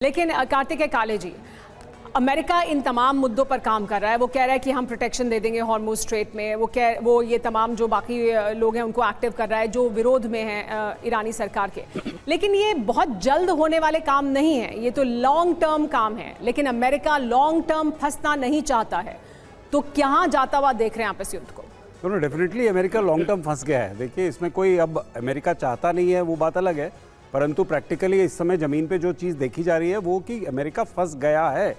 लेकिन कार्तिकेय काले जी, America in तमाम मुद्दों पर काम कर रहा है। वो कह रहा है कि हम प्रोटेक्शन दे देंगे हॉर्मुज़ स्ट्रेट में। वो ये तमाम जो बाकी लोग हैं उनको एक्टिव कर रहा है जो विरोध में हैं ईरानी सरकार के। लेकिन ये बहुत जल्द होने वाले काम नहीं है, ये तो लॉन्ग टर्म काम है। लेकिन अमेरिका लॉन्ग टर्म फंसना नहीं चाहता है, तो कहाँ जाता हुआ देख रहे हैं आप इस युद्ध को? तो डेफिनेटली अमेरिका लॉन्ग टर्म फंस गया है। देखिए, इसमें कोई अब अमेरिका चाहता नहीं है वो बात अलग है, परंतु प्रैक्टिकली इस समय जमीन पे जो चीज़ देखी जा रही है वो कि अमेरिका फंस गया है।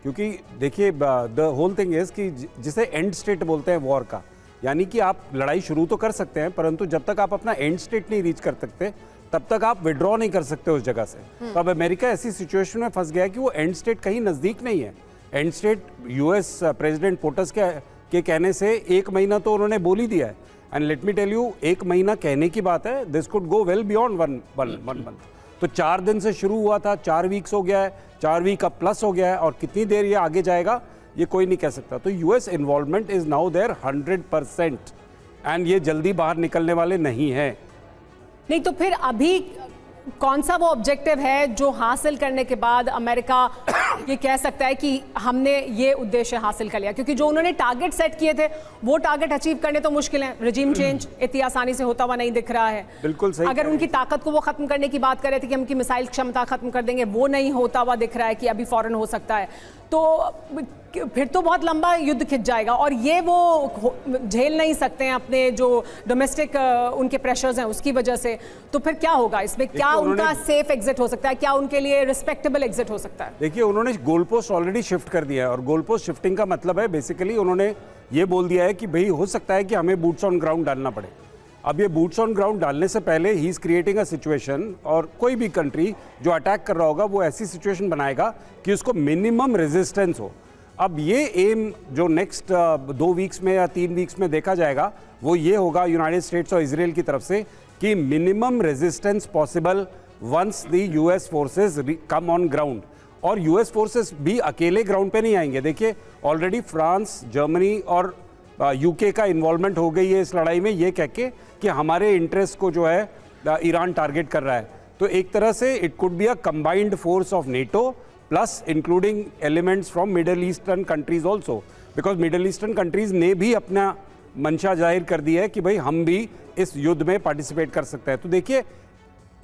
क्योंकि देखिए, द होल थिंग इज कि जिसे एंड स्टेट बोलते हैं वॉर का, यानी कि आप लड़ाई शुरू तो कर सकते हैं परंतु जब तक आप अपना एंड स्टेट नहीं रीच कर सकते तब तक आप विड्रॉ नहीं कर सकते उस जगह से। तो अब अमेरिका ऐसी सिचुएशन में फंस गया है कि वो एंड स्टेट कहीं नज़दीक नहीं है। And state US president POTUS के कहने से 1 महीना तो उन्होंने बोल ही दिया है। And let me tell you, 1 महीना कहने की बात है, this could go well beyond one month. तो 4 दिन से शुरू हुआ था, 4 वीक्स हो गया है, 4 वीक अब प्लस हो गया है, और कितनी देर ये आगे जाएगा ये कोई नहीं कह सकता। तो US involvement is now there 100%, and ये जल्दी बाहर निकलने वाले नहीं है। नहीं तो फिर अभी कौन सा वो ऑब्जेक्टिव है जो हासिल करने के बाद अमेरिका ये कह सकता है कि हमने ये उद्देश्य हासिल कर लिया? क्योंकि जो उन्होंने टारगेट सेट किए थे वो टारगेट अचीव करने तो मुश्किल है। रिजीम चेंज इतनी आसानी से होता हुआ नहीं दिख रहा है। बिल्कुल सही। अगर उनकी ताकत को वो खत्म करने की बात कर रहे थे कि हम उनकी मिसाइल क्षमता खत्म कर देंगे, वो नहीं होता हुआ दिख रहा है कि अभी फौरन हो सकता है। तो फिर तो बहुत लंबा युद्ध खिंच जाएगा, और ये वो झेल नहीं सकते हैं अपने जो डोमेस्टिक उनके प्रेशर्स हैं उसकी वजह से। तो फिर क्या होगा इसमें? क्या उनका सेफ एग्जिट हो सकता है? क्या उनके लिए रिस्पेक्टेबल एग्जिट हो सकता है? देखिए, उन्होंने गोल पोस्ट ऑलरेडी शिफ्ट कर दिया है, और गोल पोस्ट शिफ्टिंग का मतलब है बेसिकली उन्होंने ये बोल दिया है कि भाई हो सकता है कि हमें बूट्स ऑन ग्राउंड डालना पड़े। अब ये बूट्स ऑन ग्राउंड डालने से पहले he is creating a situation, और कोई भी कंट्री जो अटैक कर रहा होगा वो ऐसी सिचुएशन बनाएगा कि उसको मिनिमम रेजिस्टेंस हो। अब ये एम जो नेक्स्ट 2 वीक्स में या 3 वीक्स में देखा जाएगा वो ये होगा यूनाइटेड स्टेट्स और इजराइल की तरफ से कि minimum resistance possible once the US forces come on ground. और यूएस फोर्सेस भी अकेले ग्राउंड पे नहीं आएंगे। देखिए, ऑलरेडी फ्रांस, जर्मनी और यूके का इन्वॉल्वमेंट हो गई है इस लड़ाई में, ये कह के कि हमारे इंटरेस्ट को जो है ईरान टारगेट कर रहा है। तो एक तरह से it could be a combined force of NATO plus including elements from middle eastern countries also, because middle eastern countries ने भी अपना मंशा जाहिर कर दी है कि भाई हम भी इस युद्ध में पार्टिसिपेट कर सकते हैं। तो देखिए,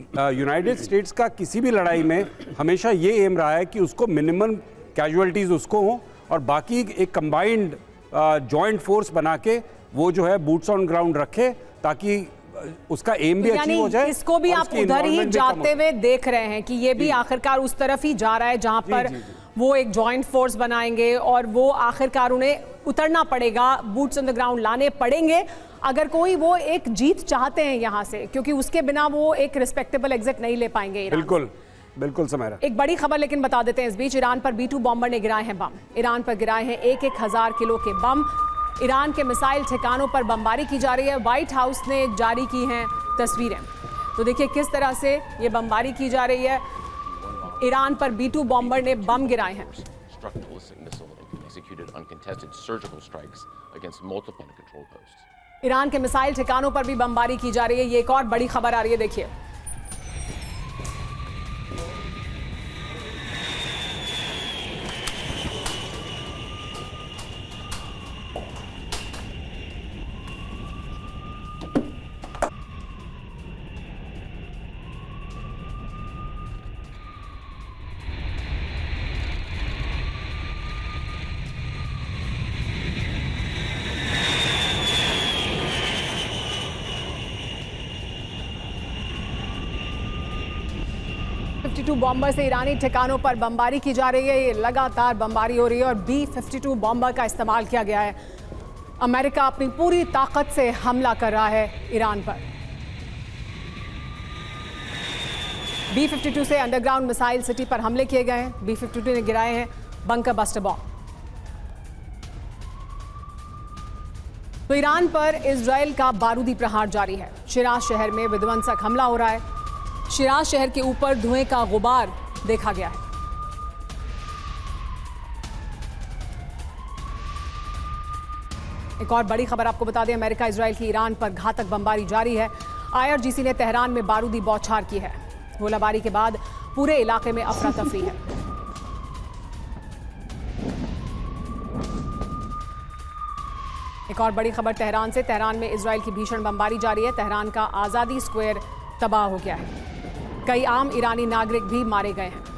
यूनाइटेड स्टेट्स का किसी भी लड़ाई में हमेशा ये एम रहा है कि उसको मिनिमम कैजुअलिटीज़ उसको हों, और बाकी एक कंबाइंड जॉइंट फोर्स बना के वो जो है बूट्स ऑन ग्राउंड रखे, ताकि उसका एम भी अचीव हो जाए। इसको भी आप उधर ही जाते हुए देख रहे हैं कि ये भी आखिरकार उस तरफ ही जा रहा है जहां पर वो एक जॉइंट फोर्स बनाएंगे, और वो आखिरकार उन्हें उतरना पड़ेगा, बूट्स ऑन द ग्राउंड लाने पड़ेंगे अगर कोई वो एक जीत चाहते हैं यहाँ से, क्योंकि उसके बिना वो एक रिस्पेक्टेबल एग्जिट नहीं ले पाएंगे। बिल्कुल बिल्कुल समझ। एक बड़ी खबर लेकिन बता देते हैं इस बीच, ईरान पर B-2 बॉम्बर ने गिराए हैं बम। ईरान पर गिराए हैं 1,000 किलो के बम। ईरान के मिसाइल ठिकानों पर बमबारी की जा रही है। व्हाइट हाउस ने जारी की हैं तस्वीरें। तो देखिए किस तरह से ये बमबारी की जा रही है। ईरान पर B-2 बॉम्बर ने बम गिराए हैं। ईरान के मिसाइल ठिकानों पर भी बमबारी की जा रही है। ये एक और बड़ी खबर आ रही है, देखिए। B-52 बॉम्बर से ईरानी ठिकानों पर बमबारी की जा रही है। ये लगातार बमबारी हो रही है, और B-52 बॉम्बर का इस्तेमाल किया गया है। अमेरिका अपनी पूरी ताकत से हमला कर रहा है ईरान पर। B-52 से अंडरग्राउंड मिसाइल सिटी पर हमले किए गए हैं। B-52 ने गिराए हैं बंकर बस्टर बॉम्ब। तो ईरान पर इजराइल का बारूदी प्रहार जारी है। शिराज शहर में विध्वंसक हमला हो रहा है। शिराज शहर के ऊपर धुएं का गुबार देखा गया है। एक और बड़ी खबर आपको बता दें, अमेरिका इजराइल की ईरान पर घातक बमबारी जारी है। IRGC ने तेहरान में बारूदी बौछार की है। गोलाबारी के बाद पूरे इलाके में अफरा तफरी है। एक और बड़ी खबर तेहरान से। तेहरान में इजराइल की भीषण बमबारी जारी है। तेहरान का आज़ादी स्क्वायर तबाह हो गया है। कई आम ईरानी नागरिक भी मारे गए हैं।